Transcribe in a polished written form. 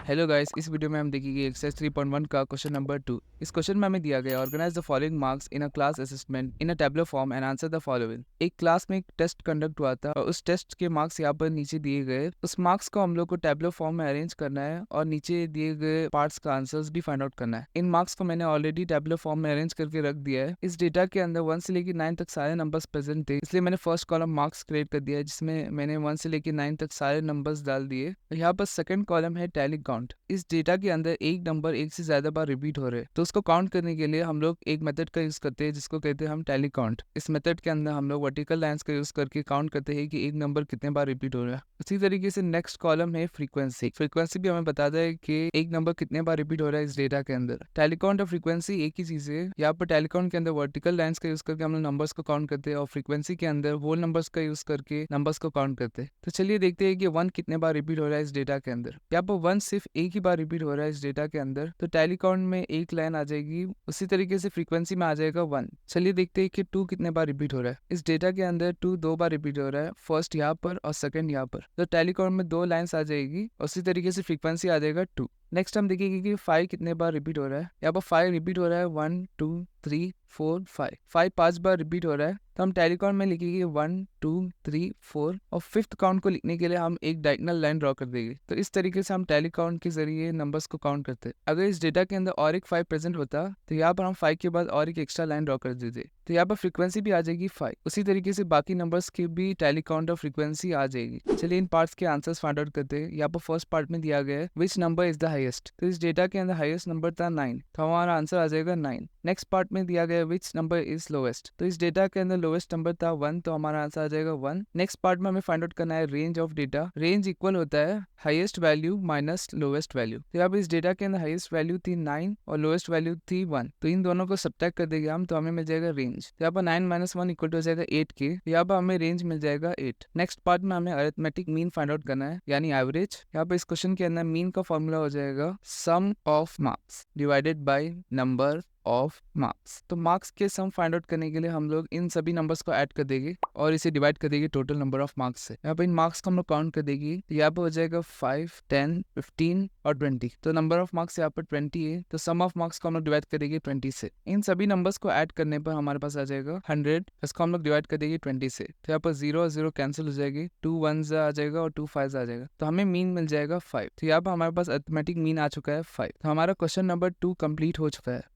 Hello guys, इस video में हम देखेंगे एक्सरसाइज 3.1 का क्वेश्चन नंबर 2। इस क्वेश्चन में हमें दिया गया organise the following marks in a class assessment in a tabular form and answer the following. एक क्लास में एक टेस्ट कंडक्ट हुआ था और उस टेस्ट के मार्क्स यहाँ पर नीचे दिए गए। उस मार्क्स को हम लोग को टेबलर फॉर्म में अरेंज करना है और नीचे दिए गए पार्ट्स का आंसर्स भी फाइंड आउट करना है। इन मार्क्स को मैंने ऑलरेडी टेबलर फॉर्म में अरेंज करके रख दिया है। इस डेटा के अंदर 1 से लेकर 9 तक सारे नंबर्स प्रेजेंट थे, इसलिए मैंने फर्स्ट कॉलम मार्क्स क्रिएट कर दिया है जिसमें मैंने 1 से लेकर 9 तक सारे नंबर्स डाल दिए। यहाँ पर सेकंड कॉलम है टैली काउंट। इस डेटा के अंदर एक नंबर एक से ज्यादा बार रिपीट हो रहे हैं, तो उसको काउंट करने के लिए हम लोग एक मेथड का यूज करते हैं जिसको कहते हैं हम टैली काउंट। इस मेथड के अंदर हम लोग वर्टिकल लाइंस का यूज करके काउंट करते हैं कि एक नंबर कितने बार रिपीट हो रहा है। उसी तरीके से नेक्स्ट कॉलम है फ्रीक्वेंसी। फ्रीक्वेंसी भी हमें बताता है कि एक नंबर कितने बार रिपीट हो रहा है इस डेटा के अंदर। टैली काउंट और फ्रीक्वेंसी एक ही चीज है। यहाँ पर टैली काउंट के अंदर वर्टिकल लाइंस का यूज करके हम लोग नंबर्स को काउंट करते हैं और फ्रीक्वेंसी के अंदर होल नंबर्स का यूज करके नंबर्स को काउंट करते हैं। तो चलिए देखते हैं कि 1 कितने बार रिपीट हो रहा है इस डेटा के अंदर। यहाँ पर 1 सिर्फ एक ही बार रिपीट हो रहा है इस डेटा के अंदर, तो टैली काउंट में एक लाइन आ जाएगी। उसी तरीके से फ्रीक्वेंसी में आ जाएगा 1। चलिए देखते हैं कि 2 कितने बार रिपीट हो रहा है। इस डेटा के अंदर 2 दो बार रिपीट हो रहा है, फर्स्ट यहाँ पर और सेकंड यहाँ पर। तो टैली काउंट में 2 लाइंस आ जाएगी। उसी तरीके से फ्रीक्वेंसी आ जाएगा 2। नेक्स्ट हम देखेंगे कि 5 कितने बार रिपीट हो रहा है। यहाँ पर 5 रिपीट हो रहा है 1 2 3 4 5। 5 बार रिपीट हो रहा है, तो हम टैली काउंट में लिखेंगे 1 2 3 4 और फिफ्थ काउंट को लिखने के लिए हम एक डायगोनल लाइन ड्रॉ कर देंगे। तो इस तरीके से हम टैली काउंट के जरिए नंबर्स को काउंट करते हैं। अगर इस डेटा के अंदर और एक 5 प्रेजेंट होता तो यहाँ पर हम 5 के बाद और एक एक्स्ट्रा लाइन ड्रॉ कर देते, तो यहाँ पर फ्रीक्वेंसी भी आ जाएगी 5। उसी तरीके से बाकी नंबर्स की भी टैली काउंट और फ्रीक्वेंसी आ जाएगी। चलिए इन पार्ट्स के आंसर्स फाइंड आउट करते हैं। यहाँ पर फर्स्ट पार्ट में दिया गया है which number is the highest. तो इस डेटा के अंदर हाईएस्ट नंबर था 9, तो हमारा आंसर आ जाएगा 9। नेक्स्ट पार्ट में दिया गया विच नंबर इज लोएस्ट। तो इस डेटा के अंदर लोएस्ट नंबर था 1, तो हमारा आंसर आ जाएगा 1। नेक्स्ट पार्ट में हमें फाइंड आउट करना है range of data. Range equal होता है highest value minus lowest value. तो यहाँ पर इस डेटा के अंदर हाईएस्ट वैल्यू थी 9 और लोएस्ट वैल्यू थी 1, तो इन दोनों को सब्ट्रैक्ट कर देंगे हम, तो हमें मिल जाएगा रेंज। तो यहाँ पर 9 - 1 इक्वल टू हो जाएगा 8 के। यहाँ पर हमें रेंज मिल जाएगा 8। नेक्स्ट पार्ट में हमें अरिथमेटिक मीन फाइंड आउट करना है, यानी एवरेज। यहाँ पर इस क्वेश्चन के अंदर मीन का फॉर्मूला हो जाएगा sum of marks divided by number of marks. तो मार्क्स के सम फाइंड आउट करने के लिए हम लोग इन सभी नंबर्स को ऐड कर देंगे और इसे डिवाइड कर देंगे टोटल नंबर ऑफ मार्क्स से। यहाँ पर इन मार्क्स को हम लोग काउंट कर देंगे, तो यहाँ पर हो जाएगा 5 10 15 और 20। तो नंबर ऑफ मार्क्स यहाँ पर 20 है, तो सम ऑफ मार्क्स को हम लोग डिवाइड कर देंगे 20 से। इन सभी नंबर्स को ऐड करने पर हमारे पास आ जाएगा 100, इसको हम लोग डिवाइड कर देंगे 20 से। तो यहाँ पर 0 और 0 कैंसिल हो जाएगी, 2 1s आ जाएगा और 2 5s आ जाएगा, तो हमें मीन मिल जाएगा 5। तो यहाँ पर हमारे पास अरिथमेटिक मीन आ चुका है 5। तो हमारा क्वेश्चन नंबर 2 कंप्लीट हो चुका है।